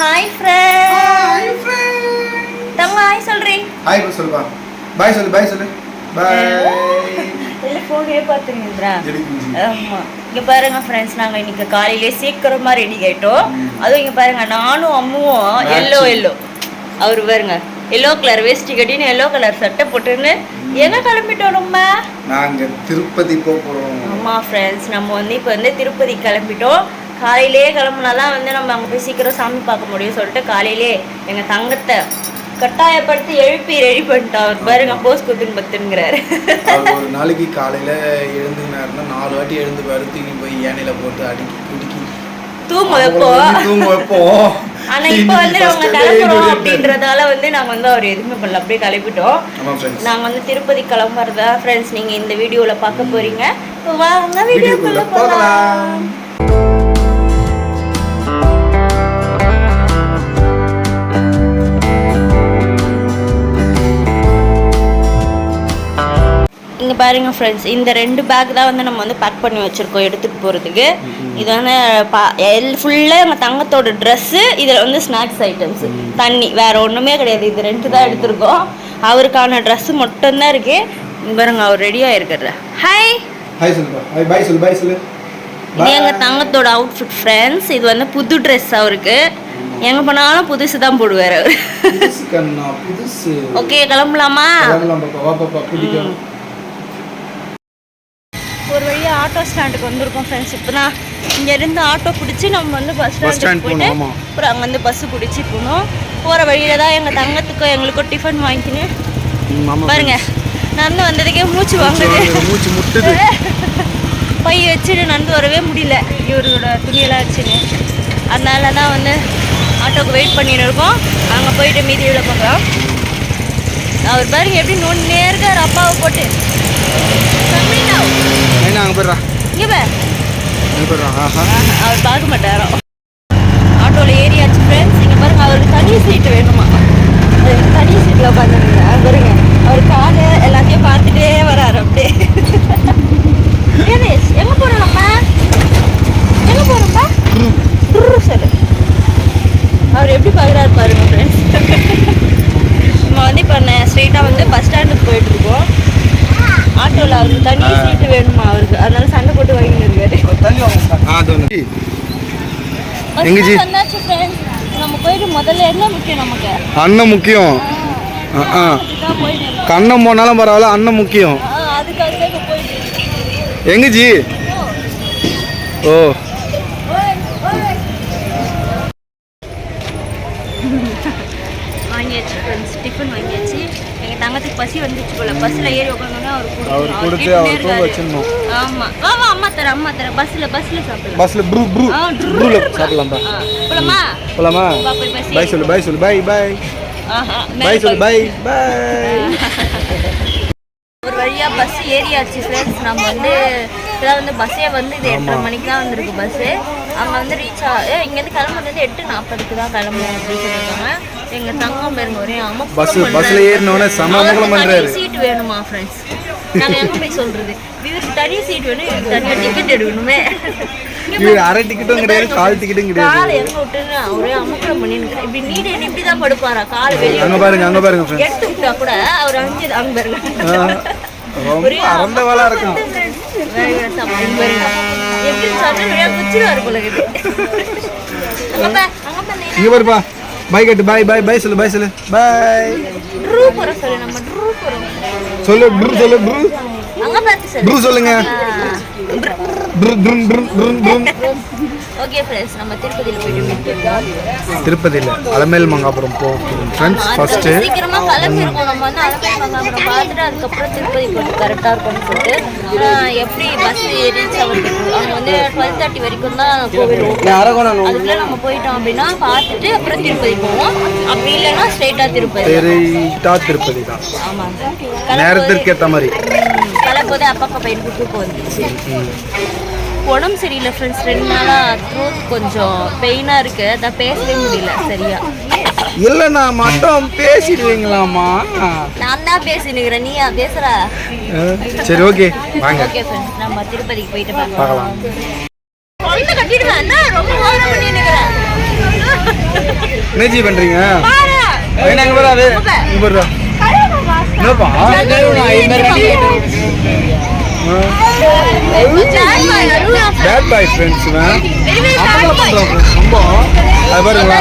Hi friend. தங்க hi சொல்றீ. Hi சொல்லுப்பா. பாய் சொல்லு, பாய் சொல்லு. பாய். இல்ல போனே பாத்துறீங்களா? ஆமா. இங்க பாருங்க ஃப்ரெண்ட்ஸ், நாங்க இன்னைக்கு காலையிலே சீக்கிரமா ரெடி ஆயிட்டோம். அதுவும் இங்க பாருங்க, நானும் அம்முவும் எல்லோ அவர் பாருங்க எல்லோ கலர் வேஷ்டி கட்டின்னு எல்லோ கலர் சட்டை போட்டுன்னு எங்க கிளம்பிட்டோம் நம்ம? நாங்க திருப்பதி போறோம். ஆமா ஃப்ரெண்ட்ஸ், நம்ம இப்போ திருப்பதி கிளம்பிட்டோம். காலையிலே கிளம்புனாதான் நம்ம அங்கே போய் சீக்கிரம் சாமி பார்க்க முடியும் சொல்லிட்டு காலையிலே எங்கள் தங்கத்தை கட்டாயப்படுத்தி எழுப்பி ரெடி பண்ணிட்டோம். அவர் பாருங்க போஸ் குத்துன்னு பத்துங்கிறாரு. ஒரு நாளைக்கு காலையில் எழுந்துனாருன்னா 4 வாட்டி எழுந்து தூக்கி போய் ஏனையில் போட்டு அடிக்கி குடிக்கி தூங்க வைப்போம். ஆனா இப்போ அவங்க கிளம்புறோம் அப்படின்றதால நாங்க அவர் எதுவுமே பண்ணல, அப்படியே கிளம்பிட்டோம். நாங்க திருப்பதி கிளம்புறதா ஃப்ரெண்ட்ஸ் நீங்க இந்த வீடியோல பார்க்க போறீங்க. வாங்க வீடியோக்குள்ள போகலாம். இங்கே பாருங்க ஃப்ரெண்ட்ஸ், இந்த 2 பேக் தான் நம்ம பேக் பண்ணி வச்சுருக்கோம் எடுத்துகிட்டு போகிறதுக்கு. இது ஃபுல்லாக எங்கள் தங்கத்தோட ட்ரெஸ்ஸு, இதில் ஸ்நாக்ஸ் ஐட்டம்ஸு, தண்ணி, வேறு ஒன்றுமே கிடையாது. இது 2 தான் எடுத்துருக்கோம். அவருக்கான ட்ரெஸ்ஸு மட்டும்தான் இருக்கு. இங்கே பாருங்க அவர் ரெடியாக இருக்கிற. ஹாய் ஹாய் சொல்லு, பாய் சொல்லு, பாய் சொல்லு. இது எங்கள் தங்கத்தோட அவுட்ஃபிட் ஃப்ரெண்ட்ஸ். இது புது ட்ரெஸ் அவருக்கு. எங்க போனாலும் புதுசு தான் போடுவார் அவர். ஓகே கிளம்பலாமா? ஒரு வழியாக ஆட்டோ ஸ்டாண்டுக்கு வந்திருக்கோம் ஃப்ரெண்ட்ஸ். இப்போ தான் இங்கேருந்து ஆட்டோ பிடிச்சி நம்ம பஸ் ஸ்டாண்டுக்கு போயிட்டு அப்புறம் அங்கேருந்து பஸ்ஸு பிடிச்சி போகணும். போகிற வழியில் தான் எங்கள் தங்கத்துக்கும் எங்களுக்கும் டிஃபன் வாங்கிக்கின்னு பாருங்க நடந்து வந்ததுக்கே மூச்சு வாங்குது. பை வச்சுட்டு நடந்து வரவே முடியல இவரோட துணியெல்லாம் வச்சுன்னு. அதனால தான் ஆட்டோக்கு வெயிட் பண்ணிட்டு இருக்கோம். அங்கே போயிட்டு மீதியில் பார்க்கலாம். அவர் பாருங்க எப்படி நோண்டே இருக்கார் அப்பாவை போட்டு. அவர் பார்க்க மாட்டாரோ. ஆட்டோவில் ஏறியாச்சு ஃப்ரெண்ட்ஸ். இங்கே பாருங்க அவருக்கு தனி சீட்டு வேணுமா? தனி சீட்டில் உட்காந்துருங்க. பாருங்க அவர் காலை எல்லாத்தையும் பார்த்துட்டே வராரு அப்படியே. எங்கே போகிறோம் நம்ம? எங்கே போகிறோம்ப்பா? சொல்லு. அவர் எப்படி பார்க்குறாரு பாருங்க ஃப்ரெண்ட்ஸ். நம்ம இப்போ ஸ்ட்ரெயிட்டாக பஸ் ஸ்டாண்டுக்கு போயிட்டுருக்கோம். ஆட்டோவில் அவருக்கு தனி சீட்டு வேணுமா அவருக்கு, அதனால சண்டை போட்டு வாங்கிட்டு இருக்காரு. நம்ம போயிட்டு முதல்ல என்ன முக்கியம் நமக்கு? அண்ணன் முக்கியம். கண்ணம் போனாலும் பரவாயில்ல, அண்ணன் முக்கியம். அதுக்காக போயிட்டு எங்க ஜி? ஓ வாங்கியாச்சு ஃப்ரெண்ட்ஸ், டிஃபன் வாங்கியாச்சு. எங்கள் தங்கத்துக்கு பசி வந்துச்சு போல. பஸ்ஸில் ஏறி உட்காந்தோன்னா அவர் கொடுத்து அவர் தூங்க வச்சிடணும். ஆமாம் வா அம்மா தரேன் பஸ்ஸில் சாப்பிடலாம். பஸ்ஸில் ப்ரூல சாப்பிடலாம். போலாமா? பாய் சொல்லு, பாய் சொல்லு, பாய் பாய் பாய் சொல்லு, பாய் பாய். ஒரு வழியாக பஸ் ஏறியாச்சு ஃப்ரெண்ட்ஸ். நம்ம இப்போதான் பஸ்ஸே இது 8:30 மணிக்கு தான் வந்திருக்கு பஸ்ஸு. அங்கே ரீச் இங்கேருந்து கிளம்புறது 8:40 தான் கிளம்புவோம் அப்படின்னு சொல்லியிருக்காங்க. எங்கள் தங்கம் பாருங்க ஒரே அம்மா பஸ்ஸில் ஏறினோடனே சமமங்கலம் பண்ணுறாரு. சீட் வேணுமா ஃப்ரெண்ட்ஸ்? நாங்கள் எங்கே போய் சொல்கிறது? இவருக்கு தனி சீட் வேணும், இவருக்கு தனியாக டிக்கெட் எடுக்கணுமே. அரை டிக்கெட்டும் கிடையாது, கால் டிக்கெட்டும் கிடையாது. காலை எங்கே விட்டுன்னு ஒரே அமக்கலம் பண்ணிருக்கிறேன். இப்படி நீடு இப்படி தான் படுப்பாரா? கால் வெளியே அங்கே பாருங்க எடுத்து விட்டா கூட அவர் அங்கே பாருங்க அறந்தவளா இருக்கும். எப்படி சாப்பிட்டு குச்சிருவாரு போல. இங்க பாருப்பா, பாய் கட்டு, பாய் பாய் பாய் சொல்லு, பாய் சொல்லு, பாய். ட்ரூ போற சொல்லு, நம்ம ட்ரூ போறோம். சொல்லு ட்ரூ, சொல்லு ட்ரூ. அங்க பாத்து சொல்லு. ட்ரூ சொல்லுங்க. True true true true true. Okay friends, நம்ம திருப்பதியில போயிட்டு மீட் திருப்பதியில அலமேல் மங்காபுரம் போறோம் ஃப்ரெண்ட்ஸ். ஃபர்ஸ்ட் சீக்கிரமா கிளம்பி இருக்கோம். நம்ம அலமேல் மங்காபுரம் பார்த்துட்டு அதுக்கப்புறம் திருப்பதி போயிட்டு கரெக்டா இருக்கும்னு சொல்லிட்டு எப்படி பஸ் ரீச் ஆகிறதுக்கு அங்கே 12:30 வரைக்கும் தான் கோவில் ஓடும். அதுக்குள்ள நம்ம போயிட்டோம் அப்படின்னா பார்த்துட்டு அப்புறம் திருப்பதி போவோம். அப்படி இல்லைன்னா ஸ்ட்ரெயிட்டா திருப்பதி தான். ஆமாங்க, நேரத்திற்கு ஏற்ற மாதிரி கிளம்போதே அப்பா பையனுக்கு தூக்கம் வந்துச்சு. உடம்பு சரியில்லை ஃப்ரெண்ட்ஸ். 2 நாளாக த்ரோட் கொஞ்சம் பெயினாக இருக்குது. அதான் பேசவே முடியல சரியா. இல்லை நான் மட்டும் பேசிடுவீங்களாமா? நான் தான் பேசினுக்கிறேன், நீயா பேசுற? சரி ஓகே வாங்க. ஓகே ஃப்ரெண்ட்ஸ், நம்ம திருப்பதிக்கு போயிட்டு பார்க்கலாம். குழந்தை கட்டிடுவேன், ரொம்ப ஓவரா பண்ணினுக்கிறேன். என்னஜி பண்றீங்க? என்ன அங்க வராது. இங்க வரா. என்னப்பா? Bad boy friends ma'am. அப்பலாம் பண்றாங்க ரொம்ப. அது பாருங்களா.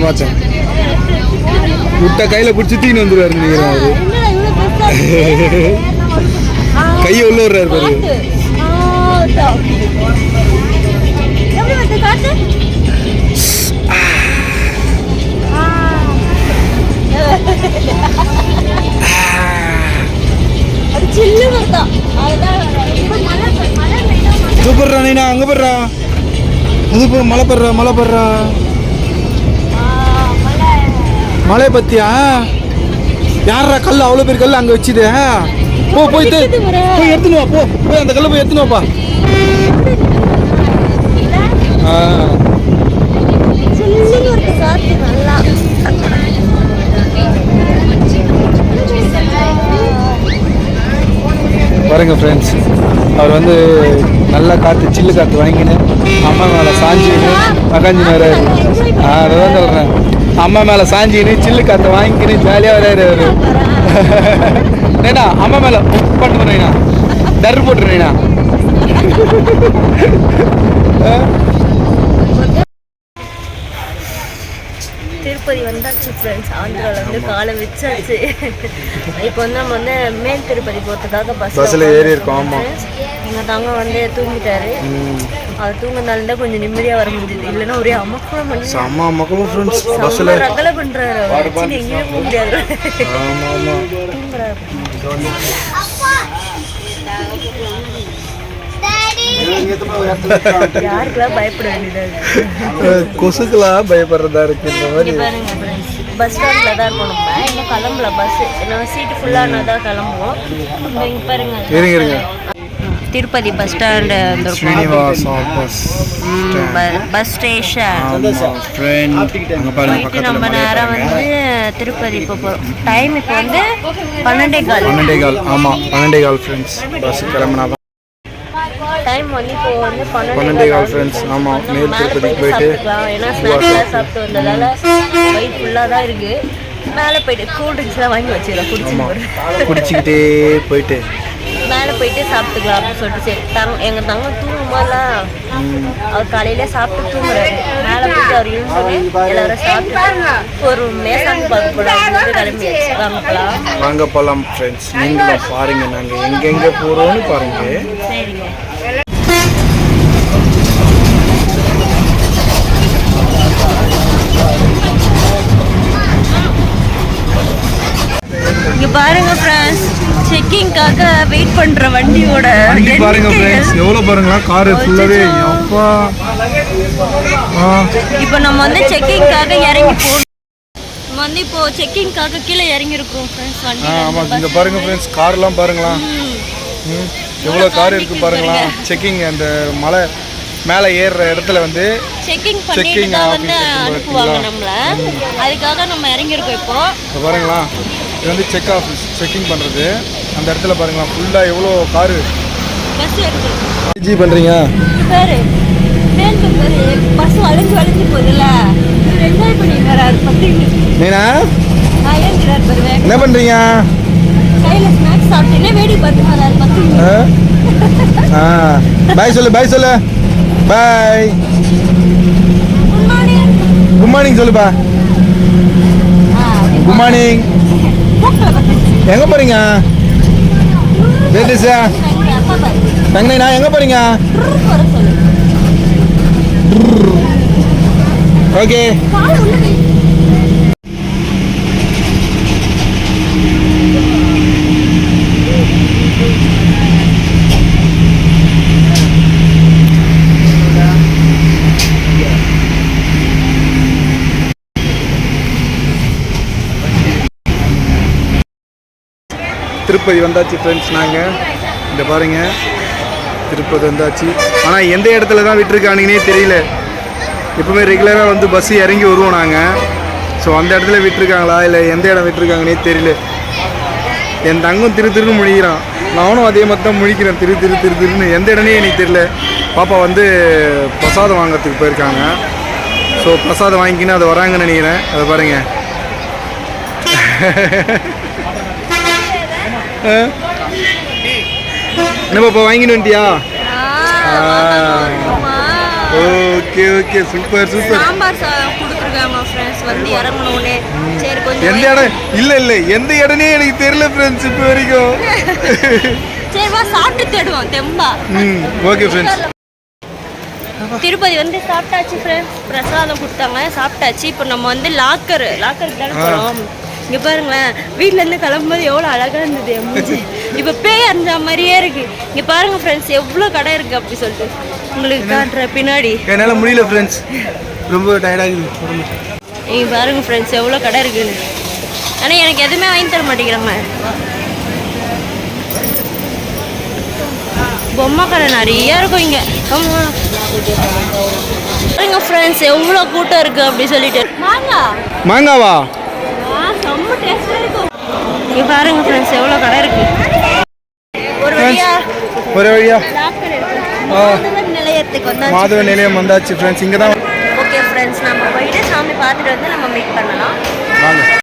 பார்த்தேன் விட்ட கையில பிடிச்சி தீனு வந்துருவாரு நினைக்கிறேன் அவரு. கையை உள்ள விடுறாரு பாரு. சூப்பர்ரா நீனா அங்க போடுறா. அது போ மழை படுறா. மழை பத்தியா? யாரா கல் அவ்வளோ பேர் கல் அங்கே வச்சுது? போய் எடுத்துன்னு வா. போய் அந்த கல்லை போய் எடுத்துன்னு வாப்பா. பாருங்க ஃப்ரெண்ட்ஸ், அவர் வந்து நல்லா காற்று சில்லு காற்று வாங்கின்னு அம்மா மேலே சாஞ்சின்னு மகாஞ்சின்னு வர்றாரு. அதான் சொல்கிறேன், அம்மா மேலே சாஞ்சின்னு சில்லு காற்று வாங்கிக்கின்னு ஜாலியாக வர்றாரு அவரு. ஏண்ணா அம்மா மேலே பண்ணிட்டு போறீங்கண்ணா, டர் போட்டுறீங்கண்ணா. திருப்பதி வந்தாச்சு ஃப்ரெண்ட்ஸ். ஆந்திராவில் வந்து காலை வச்சாச்சு. இப்போ வந்து நம்ம வந்து மேல் திருப்பதி போகிறதுக்காக பஸ்ஸில் ஏறி இருக்கோம். ஆமாம், எங்கள் தங்க வந்து தூங்கிட்டாரு. அவர் தூங்கினால தான் கொஞ்சம் நிம்மதியாக வர முடியுது. இல்லைன்னா ஒரே அமக்கம் பண்ணி ரகலை பண்ணுறாரு. எங்கேயும் போக முடியாது. யாருக்கெல்லாம் பயப்பட வேண்டியதா, கொசுக்கெல்லாம் பயப்படுறதா இருக்கு. இந்த மாதிரி பஸ் ஸ்டாண்ட்ல தான் இருக்கணும். நம்ம இன்னும் கிளம்பல, பஸ் நம்ம சீட்டு ஃபுல்லானா தான் கிளம்புவோம். இங்க பாருங்க, இருங்க Tirupati bus stand bus station போயிட்டு நம்ம நேரம் வந்து திருப்பதி இப்போ போகிறோம். டைம் இப்போ வந்து 12:15. ஆமாம் 12:15 ஃப்ரெண்ட்ஸ். பஸ் கிளம்புனா டைம் வந்து இப்போ வந்து 12:15 ஃப்ரெண்ட்ஸ். ஆமாம், மேல் திருப்பதிக்கு போயிட்டு ஏன்னா ஸ்நாக்ஸ்லாம் சாப்பிட்டு வந்ததால வயிறு ஃபுல்லாக தான் இருக்குது. மேலே போயிட்டு கூல் ட்ரிங்க்ஸ்லாம் வாங்கி வச்சுக்கலாம், குடிச்சிக்கிட்டே போயிட்டு மேலே போயிட்டு சாப்பிட்டுக்கலாம் அப்படின்னு சொல்லிட்டு. சரி, எங்கள் தங்க தூங்கும்போதெல்லாம் அவர் காலையில சாப்பிட்டு தூங்குறாரு. மேலே போயிட்டு அவர் இருந்து எல்லாரும் சாப்பிட்டு ஒரு மேசாங்க பார்க்க கிளம்பி வாங்க போகலாம் ஃப்ரெண்ட்ஸ். நீங்களும் பாருங்க, நாங்கள் எங்கெங்கே போகிறோன்னு பாருங்க. சரிங்க. இங்க பாருங்க ஃப்ரெண்ட்ஸ், செக்கிங்காக வெயிட் பண்ற வண்டியோட பாருங்க ஃப்ரெண்ட்ஸ், எவ்வளவு பாருங்களா கார் ஃபுல்லாவே. அப்பா, இப்போ நம்ம வந்து செக்கிங்காக இறங்கி போறோம். நம்ம வந்து இப்போ செக்கிங்காக கீழே இறங்கி இருக்கோம் ஃப்ரெண்ட்ஸ் வண்டி. ஆமா, இங்க பாருங்க ஃப்ரெண்ட்ஸ், கார்லாம் பாருங்களா, எவ்வளவு கார் இருக்கு பாருங்களா. செக்கிங் அந்த மலை மேலே ஏறுற இடத்துல வந்து செக்கிங் பண்ணிட்டு தான் வந்து அனுப்புவாங்க நம்மள. அதுக்காக நம்ம இறங்கி இருக்கோம் இப்போ. பாருங்களா, இது வந்து செக் ஆஃபீஸ், செக்கிங் பண்ணுறது. அந்த இடத்துல பாருங்களா ஃபுல்லாக எவ்வளோ காரு பஸ் இருக்குது. ஜி பண்ணுறீங்க சார், பஸ் வளைஞ்சு போகுதுல்ல, என்ஜாய் பண்ணி வராரு. நீனா ஏன் பாருவேன் என்ன பண்ணுறீங்க? கையில் ஸ்நாக்ஸ் சாப்பிட்டேன்னே வேடி பார்த்து வராரு. பாய் சொல்லு, பாய் சொல்லு, பாய். குட் மார்னிங் சொல்லுப்பா. Good morning. எங்க போறீங்க? தங்கண்ணா எங்க போறீங்க? ஓகே. திருப்பதி வந்தாச்சு ஃப்ரெண்ட்ஸ். நாங்கள் இந்த பாருங்கள் திருப்பதி வந்தாச்சு. ஆனால் எந்த இடத்துல தான் விட்டுருக்கானுங்கன்னே தெரியல. எப்பவுமே ரெகுலராக வந்து பஸ்ஸு இறங்கி வருவோம் நாங்கள். ஸோ அந்த இடத்துல விட்டுருக்காங்களா இல்லை எந்த இடம் விட்டுருக்காங்கன்னே தெரியல. என் தங்கம் திருன்னு முழிக்கிறான், நானும் அதே மாதிரி தான் முழிக்கிறேன் திருன்னு. எந்த இடமே எனக்கு தெரியல. பாப்பா வந்து பிரசாதம் வாங்கிறதுக்கு போயிருக்காங்க. ஸோ பிரசாதம் வாங்கிக்கின்னு அது வராங்கன்னு நினைக்கிறேன். அதை பாருங்கள். என்ன பாப்பா வாங்கிட்டு வந்துட்டியா? Okay okay super super. Sambar சாதம் கொடுத்துருக்காங்க ஃப்ரெண்ட்ஸ். வந்து இறங்கணுன்னே சரி கொஞ்சம் எந்த இடம் இல்லை எந்த இடனே எனக்கு தெரியல ஃப்ரெண்ட்ஸ் இப்போ வரைக்கும். சரிவா சாப்பிட்டு தேடுவோம் தெம்பா. Okay friends. திருப்பதி வந்து சாப்பிட்டாச்சு ஃப்ரெண்ட்ஸ். பிரசாதம் கொடுத்தாங்க சாப்பிட்டாச்சு. இப்போ நம்ம வந்து லாக்கருக்கு தானே போகிறோம். இங்கே பாருங்களேன், வீட்டிலேருந்து கிளம்பும்போது எவ்வளோ அழகாக இருந்தது என் மூஞ்சி. இப்போ பேய் அறிஞ்ச மாதிரியே இருக்குது. இங்கே பாருங்கள் ஃப்ரெண்ட்ஸ் எவ்வளோ கடை இருக்குது அப்படி சொல்லிட்டு உங்களுக்கு காட்டுற பின்னாடி. என்னால் முடியல ஃப்ரெண்ட்ஸ், ரொம்ப டயர்டாகுது. நீங்கள் பாருங்கள் ஃப்ரெண்ட்ஸ் எவ்வளோ கடை இருக்குன்னு. ஆனால் எனக்கு எதுவுமே வாங்கி தர மாட்டேங்கிறாங்க. பொம்மை கடை நிறைய இருக்கும் இங்கே. பாருங்க ஃப்ரெண்ட்ஸ் எவ்வளோ கூட்டம் இருக்குது அப்படி சொல்லிட்டு. மாங்காவா? செம்ம டேஸ்டாக இருக்கும். இங்கே பாருங்க ஃப்ரெண்ட்ஸ் எவ்வளோ கடை இருக்கு. ஒரு வழியா நிலையத்துக்கு வந்தாச்சு. மாதவ நிலையம் வந்தாச்சு ஃப்ரெண்ட்ஸ். இங்கே தான். ஓகே ஃப்ரெண்ட்ஸ், நம்ம போயிட்டு சாமி பார்த்துட்டு வந்து நம்ம மீட் பண்ணலாம். வாங்க.